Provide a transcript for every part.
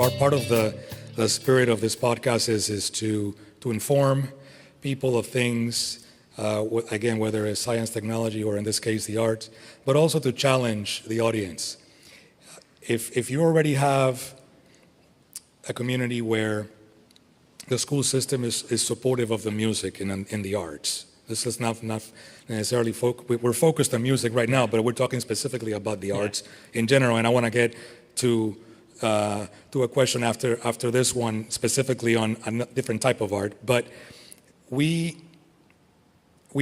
part of the spirit of this podcast is to inform people of things, again, whether it's science, technology, or in this case, the arts, but also to challenge the audience. If you already have a community where the school system is supportive of the music and in the arts, this is not necessarily we're focused on music right now, but we're talking specifically about the arts in general. And I want to get to a question after this one specifically on a different type of art. But we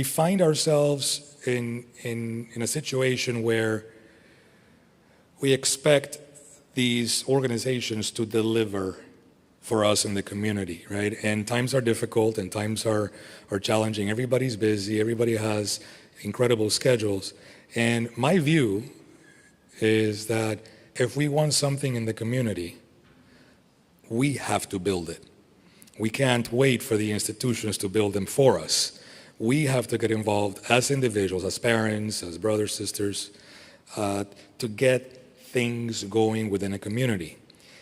find ourselves in a situation where we expect these organizations to deliver for us in the community, right? And times are difficult and times are challenging. Everybody's busy, everybody has incredible schedules. And my view is that if we want something in the community, we have to build it. We can't wait for the institutions to build them for us. We have to get involved as individuals, as parents, as brothers, sisters, to get things going within a community.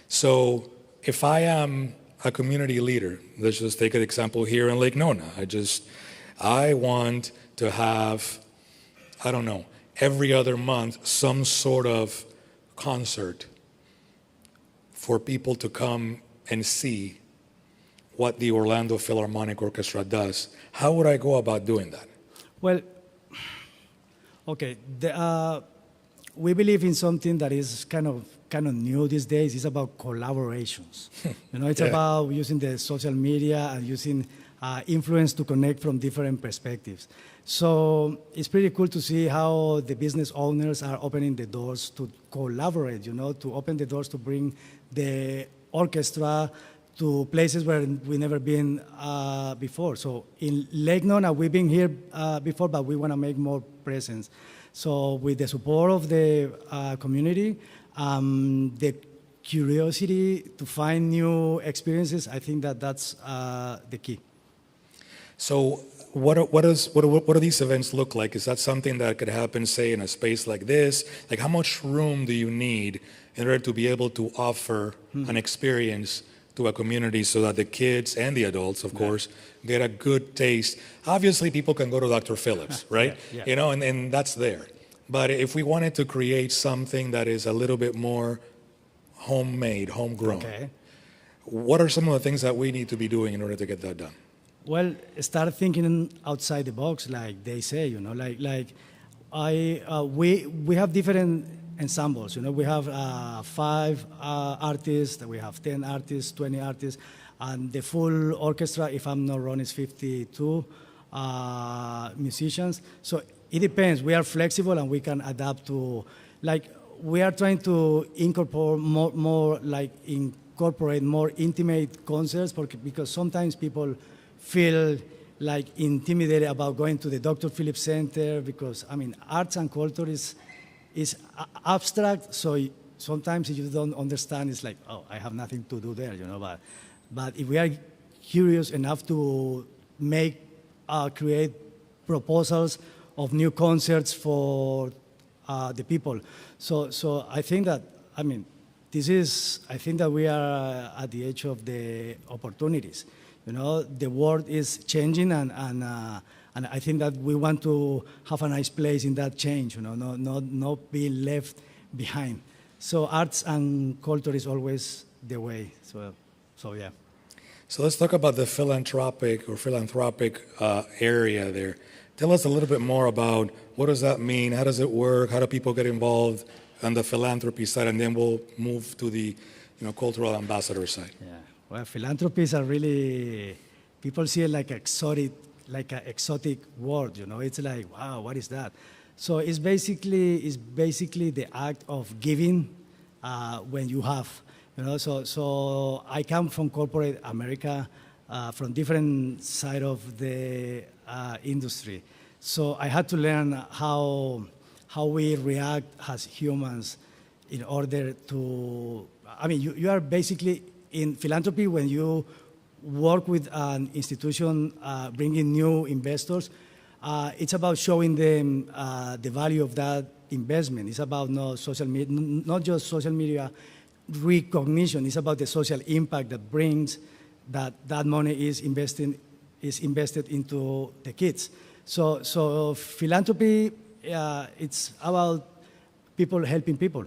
So if I am a community leader, let's just take an example here in Lake Nona. I want to have, I don't know, every other month some sort of concert for people to come and see what the Orlando Philharmonic Orchestra does. How would I go about doing that? Well, okay, we believe in something that is kind of new these days. It's about collaborations. It's about using the social media and using influence to connect from different perspectives. So it's pretty cool to see how the business owners are opening the doors to collaborate, to open the doors to bring the orchestra to places where we've never been before. So in Lake Nona, we've been here before, but we want to make more presence. So with the support of the community, the curiosity to find new experiences, I think that's the key. So what do these events look like? Is that something that could happen, say, in a space like this? Like, how much room do you need in order to be able to offer an experience to a community so that the kids and the adults, of course, get a good taste? Obviously, people can go to Dr. Phillips, right? And that's there. But if we wanted to create something that is a little bit more homemade, homegrown, what are some of the things that we need to be doing in order to get that done? Well, start thinking outside the box, like they say, we have different ensembles, we have 5 artists, we have 10 artists, 20 artists, and the full orchestra, if I'm not wrong, is 52 musicians. So it depends. We are flexible and we can adapt to, we are trying to incorporate more intimate concerts because sometimes people feel intimidated about going to the Dr. Phillips Center because, arts and culture is abstract, so sometimes if you don't understand, it's like, oh, I have nothing to do there, But if we are curious enough to create proposals of new concerts for the people. So I think that, I think that we are at the edge of the opportunities. The world is changing, and I think that we want to have a nice place in that change, not being left behind. So arts and culture is always the way. So yeah. So let's talk about the philanthropic area there. Tell us a little bit more about what does that mean? How does it work? How do people get involved on the philanthropy side? And then we'll move to the cultural ambassador side. Yeah. Well, philanthropies are really, people see it like an exotic word, It's like, wow, what is that? So it's basically the act of giving when you have, So I come from corporate America, from different side of the industry. So I had to learn how we react as humans in order to, you are basically in philanthropy when you work with an institution bringing new investors. It's about showing them the value of that investment. It's about not just social media recognition. It's about the social impact that brings that money is invested into the kids. So philanthropy, it's about people helping people.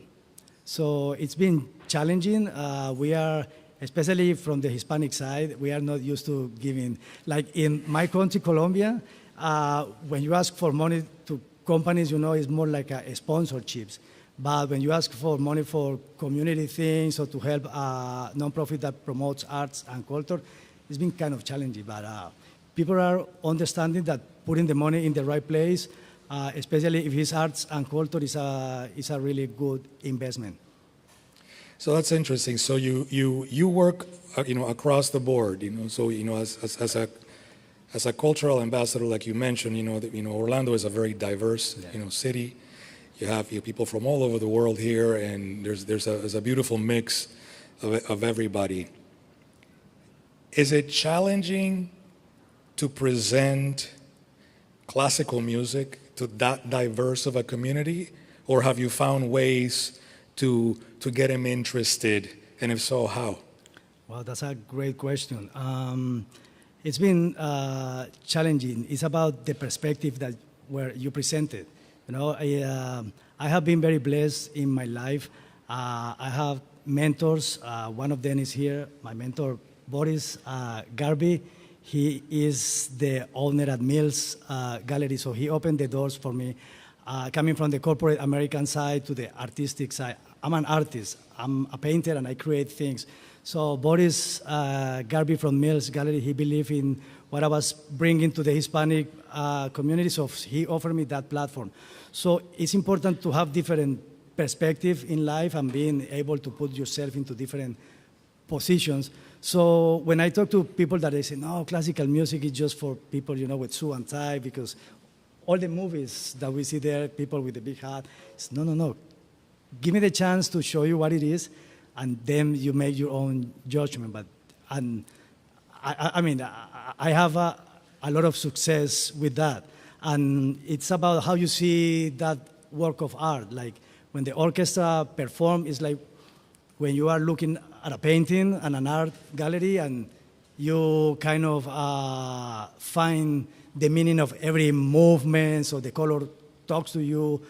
So it's been challenging. We are, especially from the Hispanic side, we are not used to giving. Like in my country, Colombia, when you ask for money to companies, it's more like a sponsorships. But when you ask for money for community things or to help a nonprofit that promotes arts and culture, it's been kind of challenging. But people are understanding that putting the money in the right place, especially if it's arts and culture, is a really good investment. So that's interesting. So you work, across the board. So as a cultural ambassador, like you mentioned, Orlando is a very diverse, city. You have people from all over the world here, and there's a beautiful mix of everybody. Is it challenging to present classical music to that diverse of a community, or have you found ways to get them interested, and if so, how? Well, that's a great question. It's been challenging. It's about the perspective that where you presented. I have been very blessed in my life. I have mentors. One of them is here, my mentor, Boris Garby. He is the owner at Mills Gallery, so he opened the doors for me, coming from the corporate American side to the artistic side. I'm an artist. I'm a painter, and I create things. So Boris Garby from Mills Gallery, he believed in what I was bringing to the Hispanic community, so he offered me that platform. So it's important to have different perspective in life and being able to put yourself into different positions. So when I talk to people that they say, no, classical music is just for people, with suit and tie, because all the movies that we see there, people with the big hat, it's no. Give me the chance to show you what it is, and then you make your own judgment. I have a lot of success with that. And it's about how you see that work of art. Like when the orchestra perform, it's like when you are looking at a painting and an art gallery, and you kind of find the meaning of every movement, so the color talks to you,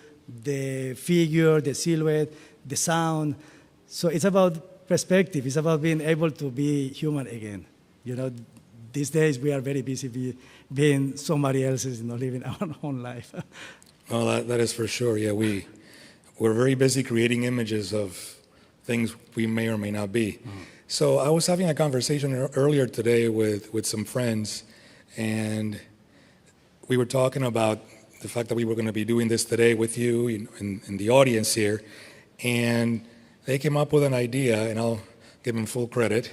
the figure, the silhouette, the sound. So it's about perspective. It's about being able to be human again. These days we are very busy being somebody else's, living our own life. Well, that is for sure. Yeah, we're very busy creating images of things we may or may not be. Mm-hmm. So I was having a conversation earlier today with some friends, and we were talking about the fact that we were going to be doing this today with you in the audience here, and they came up with an idea, and I'll give them full credit,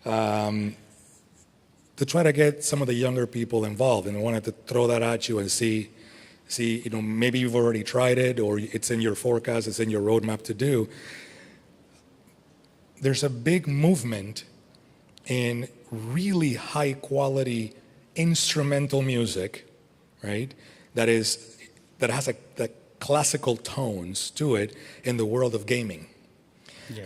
to try to get some of the younger people involved. And I wanted to throw that at you and see, maybe you've already tried it, or it's in your forecast, it's in your roadmap to do. There's a big movement in really high quality instrumental music, right? That has the classical tones to it in the world of gaming,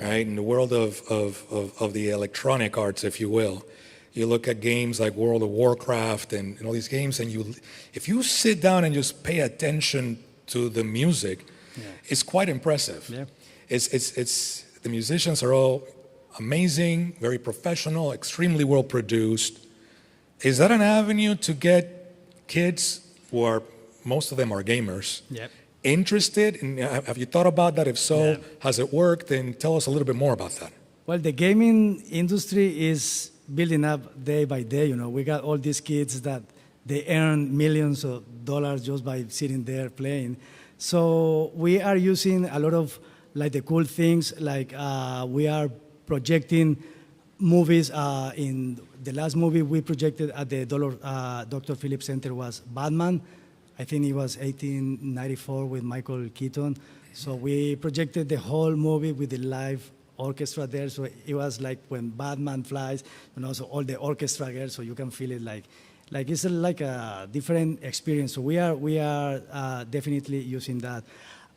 right? In the world of the electronic arts, if you will. You look at games like World of Warcraft and all these games, and if you sit down and just pay attention to the music, it's quite impressive. Yeah. It's the musicians are all amazing, very professional, extremely well produced. Is that an avenue to get kids who are, most of them are gamers, interested? Have you thought about that? If so, has it worked? Then tell us a little bit more about that. Well, the gaming industry is building up day by day. We got all these kids that they earn millions of dollars just by sitting there playing. So we are using a lot of the cool things, we are projecting movies. In the last movie we projected at the Dr. Phillips Center was Batman. I think it was 1894 with Michael Keaton. So we projected the whole movie with the live orchestra there. So it was like when Batman flies, so all the orchestra there, so you can feel it like it's like a different experience. So we are definitely using that.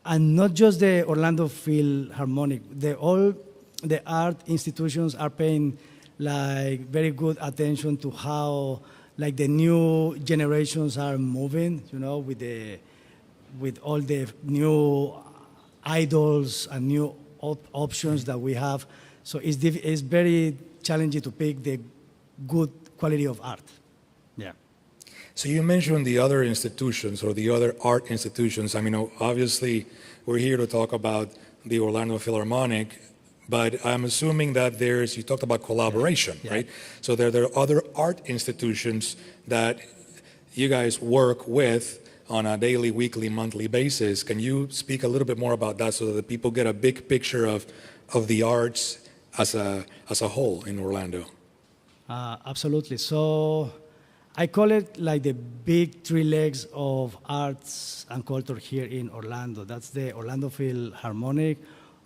And not just the Orlando Philharmonic, the art institutions are paying like very good attention to how like the new generations are moving, you know, with all the new idols and new options that we have. So it's very challenging to pick the good quality of art. Yeah. So you mentioned the other institutions or the other art institutions. I mean, obviously, we're here to talk about the Orlando Philharmonic, but I'm assuming that you talked about collaboration, Yeah. right? So there are other art institutions that you guys work with on a daily, weekly, monthly basis. Can you speak a little bit more about that so that the people get a big picture of the arts as a whole in Orlando? Absolutely. So I call it like the big three legs of arts and culture here in Orlando. That's the Orlando Philharmonic,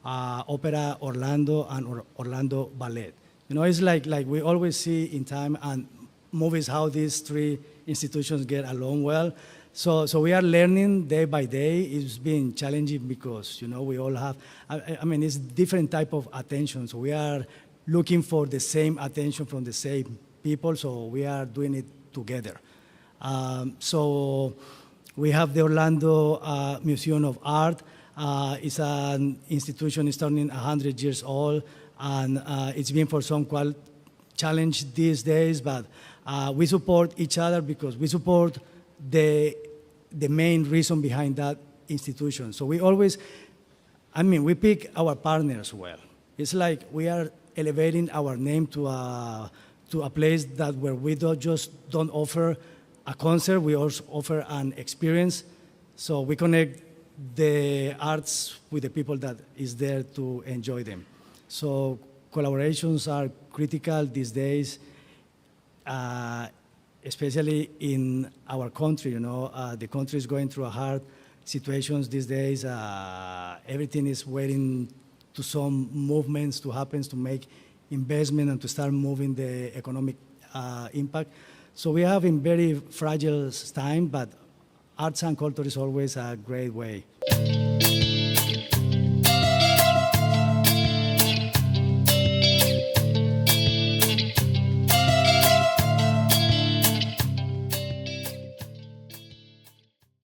Opera Orlando, and Orlando Ballet. You know, it's like we always see in time and movies how these three institutions get along well. So we are learning day by day. It's been challenging because, you know, we all have, I mean, it's different type of attention. So we are looking for the same attention from the same people, so we are doing it together. So we have the Orlando Museum of Art. It's an institution starting 100 years old, and it's been for some challenge these days, but we support each other because we support the main reason behind that institution. So we always, I mean, we pick our partners well. It's like we are elevating our name to a place that where we don't offer a concert, we also offer an experience. So we connect the arts with the people that is there to enjoy them. So collaborations are critical these days, especially in our country. You know, the country is going through a hard situations these days. Everything is waiting to some movements to happen to make investment and to start moving the economic impact. So we have in very fragile time, but arts and culture is always a great way.